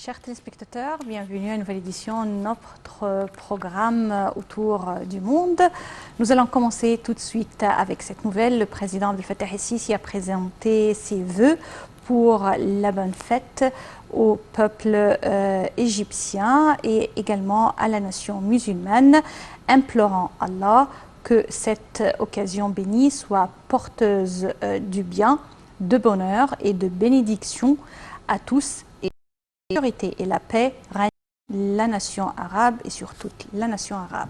Chers téléspectateurs, bienvenue à une nouvelle édition de notre programme autour du monde. Nous allons commencer tout de suite avec cette nouvelle. Le président Abdel Fattah el-Sisi a présenté ses vœux pour la bonne fête au peuple égyptien et également à la nation musulmane, implorant Allah que cette occasion bénie soit porteuse du bien, de bonheur et de bénédiction à tous. La sécurité et la paix règnent la nation arabe et sur toute la nation arabe.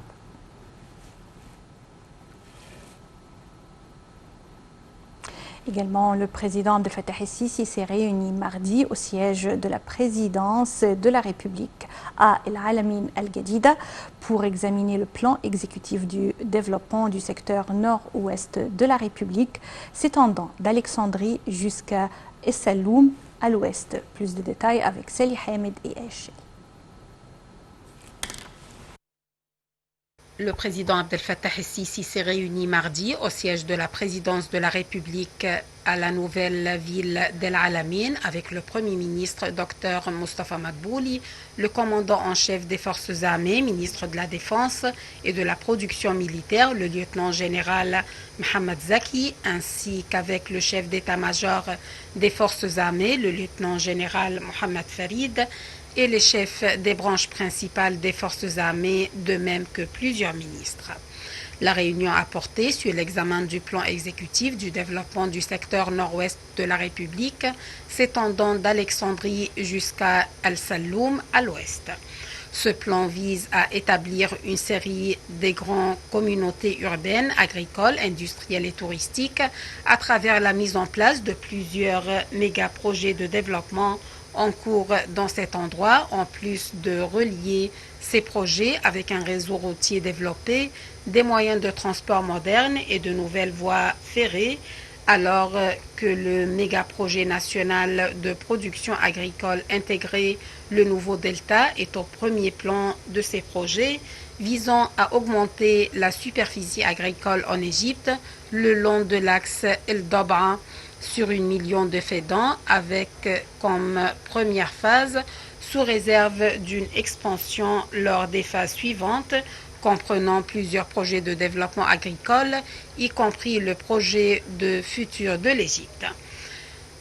Également, le président Abdel Fattah el-Sisi s'est réuni mardi au siège de la présidence de la République à El Alamein Al-Jadida pour examiner le plan exécutif du développement du secteur nord-ouest de la République s'étendant d'Alexandrie jusqu'à Essaaloum à l'ouest. Plus de détails avec Sally Hamed et Aïcha. Le président Abdel Fattah el-Sisi s'est réuni mardi au siège de la présidence de la République à la nouvelle ville d'El Alamein avec le Premier ministre Dr Moustapha Madbouli, le commandant en chef des forces armées, ministre de la Défense et de la production militaire, le lieutenant général Mohamed Zaki, ainsi qu'avec le chef d'état-major des forces armées, le lieutenant général Mohamed Farid, et les chefs des branches principales des forces armées, de même que plusieurs ministres. La réunion a porté sur l'examen du plan exécutif du développement du secteur nord-ouest de la République, s'étendant d'Alexandrie jusqu'à Essaaloum à l'ouest. Ce plan vise à établir une série des grandes communautés urbaines, agricoles, industrielles et touristiques à travers la mise en place de plusieurs méga-projets de développement en cours dans cet endroit, en plus de relier ces projets avec un réseau routier développé, des moyens de transport modernes et de nouvelles voies ferrées, alors que le méga-projet national de production agricole intégré, le nouveau Delta, est au premier plan de ces projets visant à augmenter la superficie agricole en Égypte le long de l'axe El Dab'a sur 1 million de fédans avec comme première phase, sous réserve d'une expansion lors des phases suivantes, comprenant plusieurs projets de développement agricole, y compris le projet de futur de l'Égypte.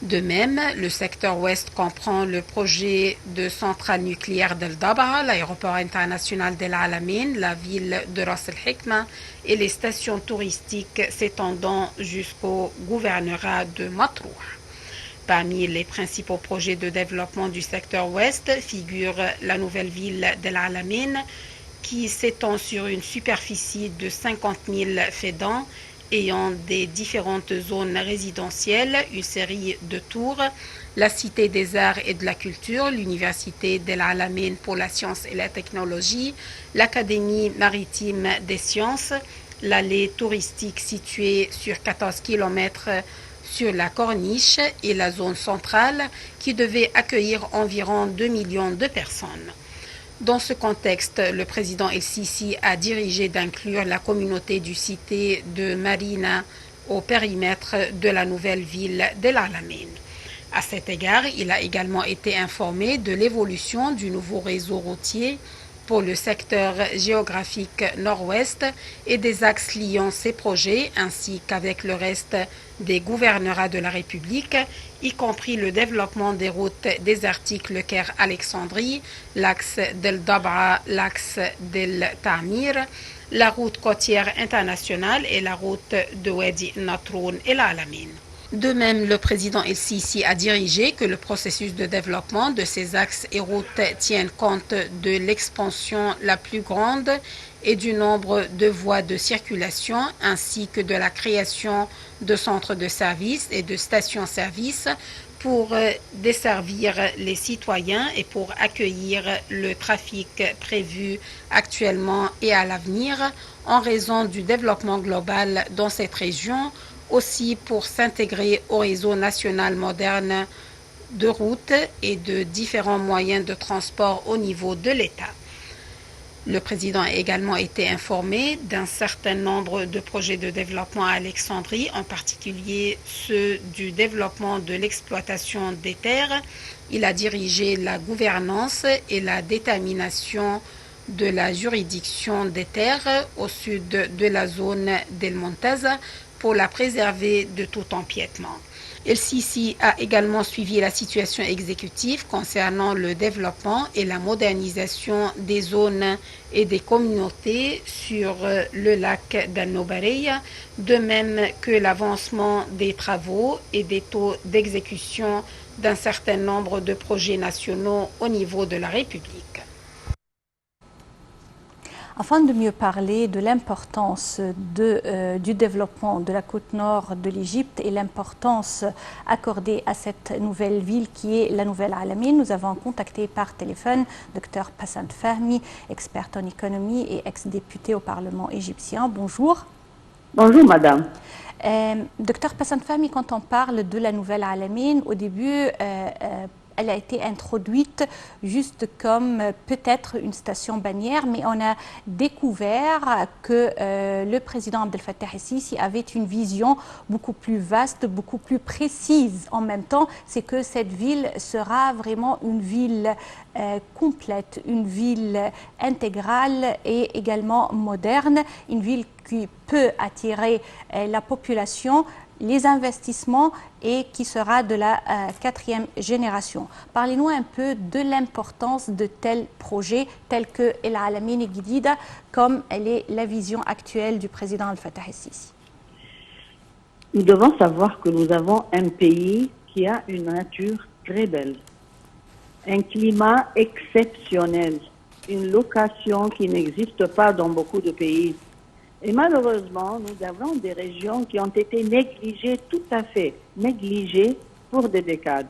De même, le secteur ouest comprend le projet de centrale nucléaire d'El Dab'a, l'aéroport international d'El Alamein, la ville de Ras El Hikma et les stations touristiques s'étendant jusqu'au gouvernorat de Matrouh. Parmi les principaux projets de développement du secteur ouest figure la nouvelle ville d'El Alamein qui s'étend sur une superficie de 50 000 fédans ayant des différentes zones résidentielles, une série de tours, la Cité des Arts et de la Culture, l'Université d'El Alamein pour la science et la technologie, l'Académie maritime des sciences, l'allée touristique située sur 14 km sur la Corniche et la zone centrale qui devait accueillir environ 2 millions de personnes. Dans ce contexte, le président el-Sisi a dirigé d'inclure la communauté du cité de Marina au périmètre de la nouvelle ville d'El Alamein. À cet égard, il a également été informé de l'évolution du nouveau réseau routier pour le secteur géographique nord-ouest et des axes liant ces projets, ainsi qu'avec le reste des gouvernorats de la République, y compris le développement des routes désertiques Le Caire-Alexandrie, l'axe d'El Dab'a, l'axe d'El Ta'mir, la route côtière internationale et la route de Wadi Natroun et l'Alamein. De même, le président el-Sisi a dirigé que le processus de développement de ces axes et routes tienne compte de l'expansion la plus grande et du nombre de voies de circulation, ainsi que de la création de centres de services et de stations-service pour desservir les citoyens et pour accueillir le trafic prévu actuellement et à l'avenir en raison du développement global dans cette région, aussi pour s'intégrer au réseau national moderne de routes et de différents moyens de transport au niveau de l'État. Le président a également été informé d'un certain nombre de projets de développement à Alexandrie, en particulier ceux du développement de l'exploitation des terres. Il a dirigé la gouvernance et la détermination de la juridiction des terres au sud de la zone d'El Montaz pour la préserver de tout empiètement. El-Sisi a également suivi la situation exécutive concernant le développement et la modernisation des zones et des communautés sur le lac d'Al-Nobareya, de même que l'avancement des travaux et des taux d'exécution d'un certain nombre de projets nationaux au niveau de la République. Afin de mieux parler de l'importance du développement de la côte nord de l'Égypte et l'importance accordée à cette nouvelle ville qui est la Nouvelle Alamine, nous avons contacté par téléphone Dr Passant Fahmi, expert en économie et ex-député au Parlement égyptien. Bonjour. Bonjour madame. Dr Passant Fahmi, quand on parle de la Nouvelle Alamine, au début, elle a été introduite juste comme peut-être une station bannière, mais on a découvert que le président Abdel Fattah el-Sisi avait une vision beaucoup plus vaste, beaucoup plus précise. En même temps, c'est que cette ville sera vraiment une ville complète, une ville intégrale et également moderne, une ville qui peut attirer la population, les investissements et qui sera de la quatrième génération. Parlez-nous un peu de l'importance de tels projets tels que El Alamine Guidida, comme elle est la vision actuelle du président Abdel Fattah el-Sisi. Nous devons savoir que nous avons un pays qui a une nature très belle, un climat exceptionnel, une location qui n'existe pas dans beaucoup de pays. Et malheureusement, nous avons des régions qui ont été négligées, tout à fait négligées pour des décades.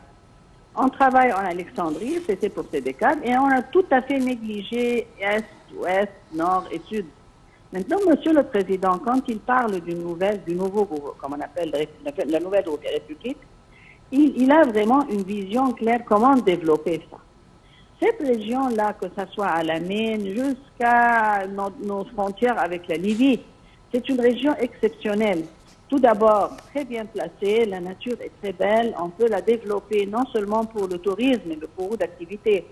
On travaille en Alexandrie, c'était pour ces décades, et on a tout à fait négligé Est, Ouest, Nord et Sud. Maintenant, Monsieur le Président, quand il parle du nouveau, comme on appelle la nouvelle République, il a vraiment une vision claire comment développer ça. Cette région-là, que ce soit à la Méne jusqu'à nos frontières avec la Libye, c'est une région exceptionnelle. Tout d'abord, très bien placée, la nature est très belle, on peut la développer non seulement pour le tourisme, mais pour beaucoup d'activités.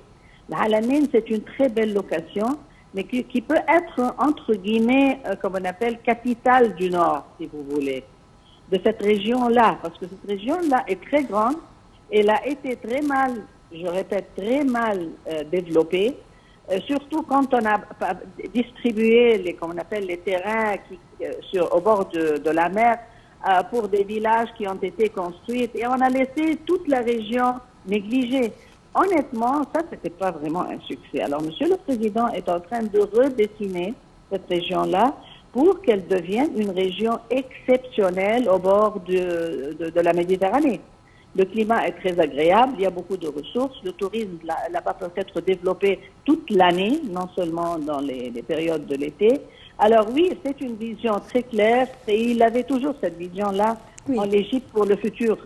La Méne, c'est une très belle location, mais qui peut être, entre guillemets, comme on appelle, capitale du Nord, si vous voulez, de cette région-là, parce que cette région-là est très grande, elle a été très mal, je répète, très mal développée, surtout quand on a distribué comme on appelle les terrains au bord de la mer pour des villages qui ont été construits et on a laissé toute la région négligée. Honnêtement, ça, c'était pas vraiment un succès. Alors, Monsieur le Président est en train de redessiner cette région-là pour qu'elle devienne une région exceptionnelle au bord de la Méditerranée. Le climat est très agréable, il y a beaucoup de ressources. Le tourisme là-bas peut être développé toute l'année, non seulement dans les périodes de l'été. Alors oui, c'est une vision très claire et il avait toujours cette vision-là en Égypte pour le futur.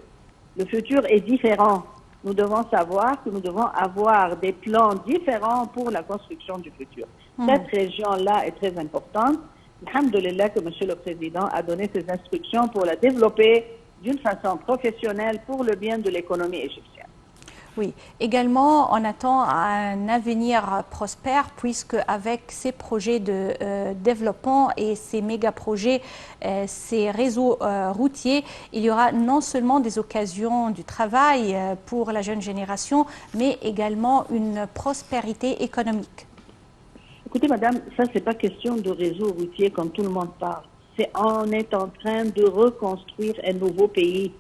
Le futur est différent. Nous devons savoir que nous devons avoir des plans différents pour la construction du futur. Cette région-là est très importante. Alhamdulillah que Monsieur le Président a donné ses instructions pour la développer d'une façon professionnelle pour le bien de l'économie égyptienne. Oui, également on attend un avenir prospère puisque avec ces projets de développement et ces méga-projets, ces réseaux routiers, il y aura non seulement des occasions du travail pour la jeune génération, mais également une prospérité économique. Écoutez madame, ça c'est pas question de réseau routier comme tout le monde parle. On est en train de reconstruire un nouveau pays.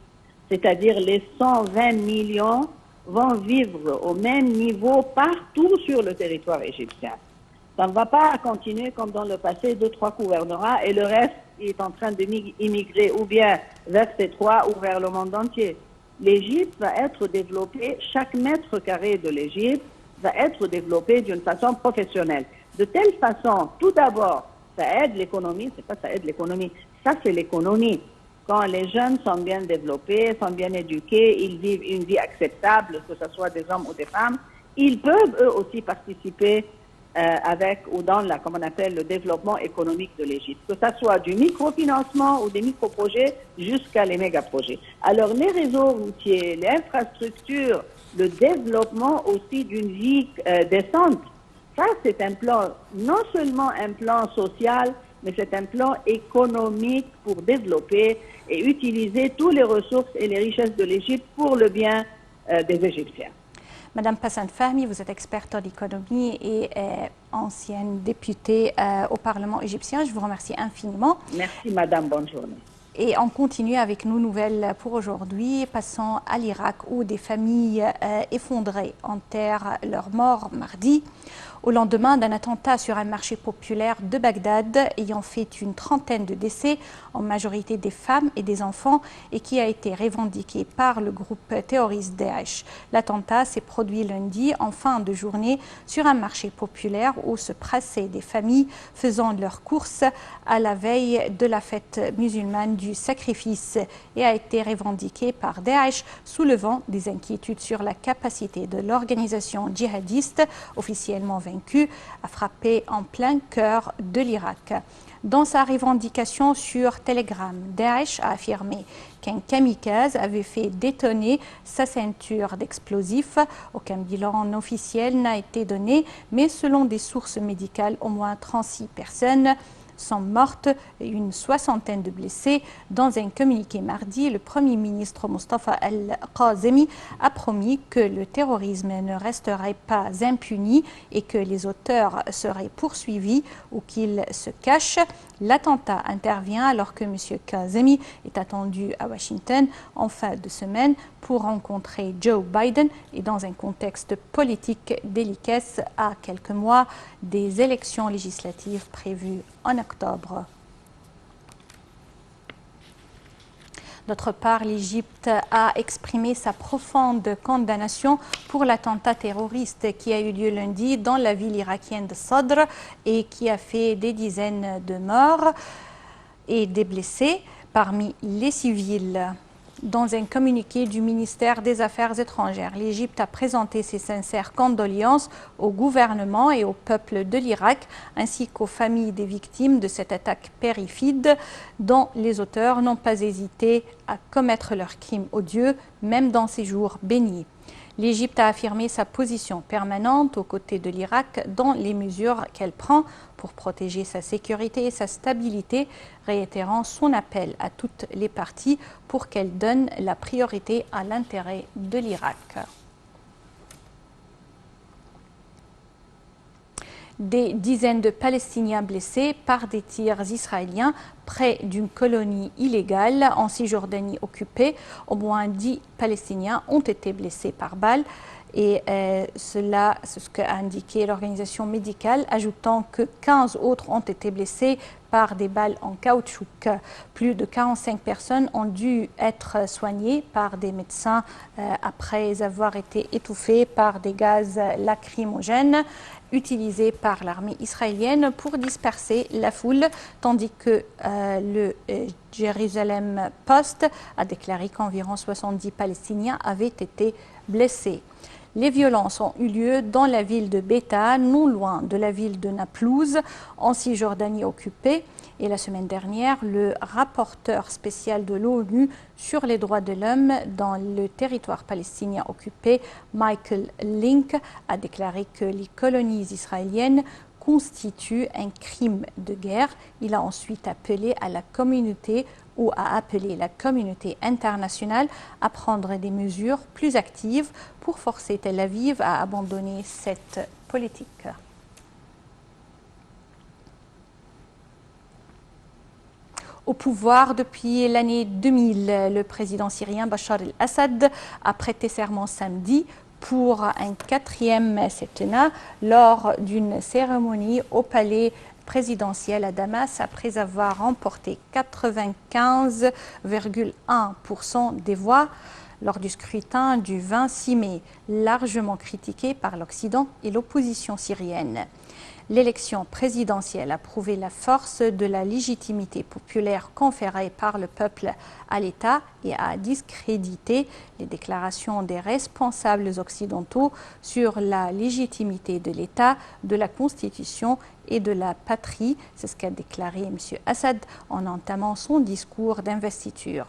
C'est-à-dire les 120 millions vont vivre au même niveau partout sur le territoire égyptien. Ça ne va pas continuer comme dans le passé, 2-3 gouvernorats et le reste est en train d'immigrer ou bien vers ces 3 ou vers le monde entier. L'Égypte va être développée, chaque mètre carré de l'Égypte va être développé d'une façon professionnelle. De telle façon, tout d'abord, ça aide l'économie, c'est pas ça aide l'économie, ça c'est l'économie. Quand les jeunes sont bien développés, sont bien éduqués, ils vivent une vie acceptable, que ce soit des hommes ou des femmes, ils peuvent eux aussi participer avec ou dans comme on appelle le développement économique de l'Égypte, que ce soit du microfinancement ou des micro-projets jusqu'à les méga-projets. Alors les réseaux routiers, les infrastructures, le développement aussi d'une vie décente, ça c'est un plan, non seulement un plan social, mais c'est un plan économique pour développer et utiliser toutes les ressources et les richesses de l'Égypte pour le bien des Égyptiens. Madame Passan Fahmi, vous êtes experte en économie et ancienne députée au Parlement égyptien. Je vous remercie infiniment. Merci Madame, bonne journée. Et on continue avec nos nouvelles pour aujourd'hui. Passons à l'Irak où des familles effondrées enterrent leurs morts mardi au lendemain d'un attentat sur un marché populaire de Bagdad ayant fait une trentaine de décès, en majorité des femmes et des enfants, et qui a été revendiqué par le groupe terroriste Daesh. L'attentat s'est produit lundi en fin de journée sur un marché populaire où se pressaient des familles faisant leurs courses à la veille de la fête musulmane du sacrifice et a été revendiqué par Daesh, soulevant des inquiétudes sur la capacité de l'organisation djihadiste officiellement vaincue à frapper en plein cœur de l'Irak. Dans sa revendication sur Telegram, Daesh a affirmé qu'un kamikaze avait fait détonner sa ceinture d'explosifs. Aucun bilan officiel n'a été donné, mais selon des sources médicales, au moins 36 personnes sont mortes et une soixantaine de blessés. Dans un communiqué mardi, le Premier ministre Mustafa al-Kazemi a promis que le terrorisme ne resterait pas impuni et que les auteurs seraient poursuivis ou qu'ils se cachent. L'attentat intervient alors que M. Kazemi est attendu à Washington en fin de semaine pour rencontrer Joe Biden et dans un contexte politique délicat à quelques mois des élections législatives prévues en octobre. D'autre part, l'Égypte a exprimé sa profonde condamnation pour l'attentat terroriste qui a eu lieu lundi dans la ville irakienne de Sadr et qui a fait des dizaines de morts et des blessés parmi les civils. Dans un communiqué du ministère des Affaires étrangères, l'Égypte a présenté ses sincères condoléances au gouvernement et au peuple de l'Irak, ainsi qu'aux familles des victimes de cette attaque périfide, dont les auteurs n'ont pas hésité à commettre leurs crimes odieux, même dans ces jours bénis. L'Égypte a affirmé sa position permanente aux côtés de l'Irak dans les mesures qu'elle prend pour protéger sa sécurité et sa stabilité, réitérant son appel à toutes les parties pour qu'elles donnent la priorité à l'intérêt de l'Irak. Des dizaines de Palestiniens blessés par des tirs israéliens près d'une colonie illégale en Cisjordanie occupée. Au moins 10 Palestiniens ont été blessés par balles. Et cela, c'est ce qu'a indiqué l'organisation médicale, ajoutant que 15 autres ont été blessés par des balles en caoutchouc. Plus de 45 personnes ont dû être soignées par des médecins après avoir été étouffées par des gaz lacrymogènes utilisés par l'armée israélienne pour disperser la foule, tandis que le Jérusalem Post a déclaré qu'environ 70 Palestiniens avaient été blessés. Les violences ont eu lieu dans la ville de Béta, non loin de la ville de Naplouse, en Cisjordanie occupée. Et la semaine dernière, le rapporteur spécial de l'ONU sur les droits de l'homme dans le territoire palestinien occupé, Michael Link, a déclaré que les colonies israéliennes constituent un crime de guerre. Il a ensuite appelé à la communauté internationale à prendre des mesures plus actives pour forcer Tel Aviv à abandonner cette politique. Au pouvoir depuis l'année 2000, le président syrien Bachar el-Assad a prêté serment samedi pour un 4e septennat lors d'une cérémonie au palais présidentiel à Damas après avoir remporté 95,1% des voix. lors du scrutin du 26 mai, largement critiqué par l'Occident et l'opposition syrienne. L'élection présidentielle a prouvé la force de la légitimité populaire conférée par le peuple à l'État et a discrédité les déclarations des responsables occidentaux sur la légitimité de l'État, de la Constitution et de la patrie. C'est ce qu'a déclaré M. Assad en entamant son discours d'investiture.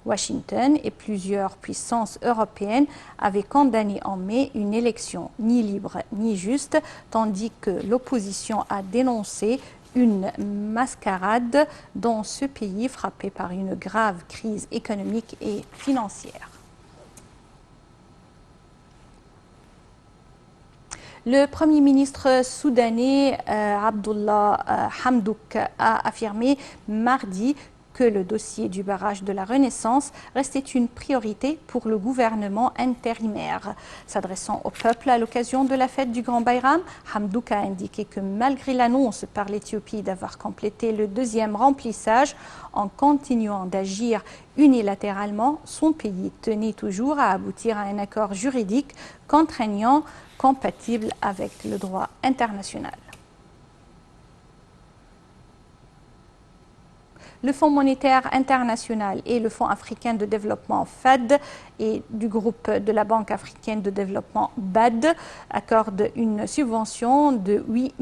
Washington et plusieurs puissances européennes avaient condamné en mai une élection ni libre ni juste, tandis que l'opposition a dénoncé une mascarade dans ce pays frappé par une grave crise économique et financière. Le Premier ministre soudanais Abdullah Hamdouk a affirmé mardi que le dossier du barrage de la Renaissance restait une priorité pour le gouvernement intérimaire. S'adressant au peuple à l'occasion de la fête du Grand Bayram, Hamdouk a indiqué que malgré l'annonce par l'Éthiopie d'avoir complété le deuxième remplissage en continuant d'agir unilatéralement, son pays tenait toujours à aboutir à un accord juridique contraignant compatible avec le droit international. Le Fonds monétaire international et le Fonds africain de développement FAD et du groupe de la Banque africaine de développement BAD accordent une subvention de 8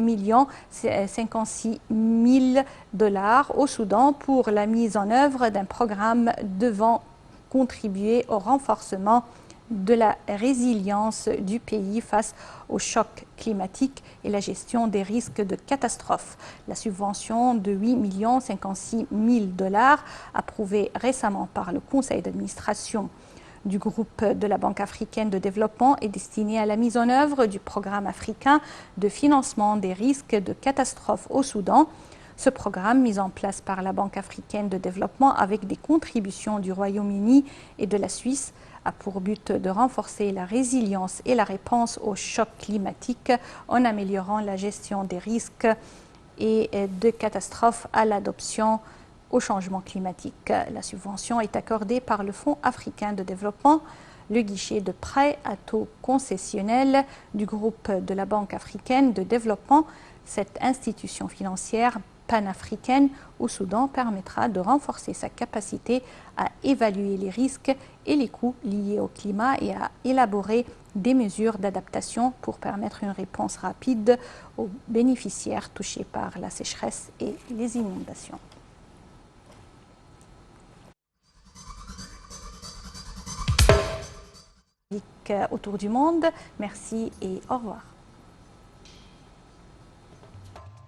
56 000 $ au Soudan pour la mise en œuvre d'un programme devant contribuer au renforcement de la résilience du pays face au choc climatique et la gestion des risques de catastrophe. La subvention de 8 56 000 $, approuvée récemment par le conseil d'administration du groupe de la Banque africaine de développement, est destinée à la mise en œuvre du programme africain de financement des risques de catastrophe au Soudan. Ce programme, mis en place par la Banque africaine de développement avec des contributions du Royaume-Uni et de la Suisse, a pour but de renforcer la résilience et la réponse au choc climatique en améliorant la gestion des risques et de catastrophes à l'adoption au changement climatique. La subvention est accordée par le Fonds africain de développement, le guichet de prêt à taux concessionnel du groupe de la Banque africaine de développement. Cette institution financière panafricaine au Soudan permettra de renforcer sa capacité à évaluer les risques et les coûts liés au climat et à élaborer des mesures d'adaptation pour permettre une réponse rapide aux bénéficiaires touchés par la sécheresse et les inondations. Autour du monde, merci et au revoir.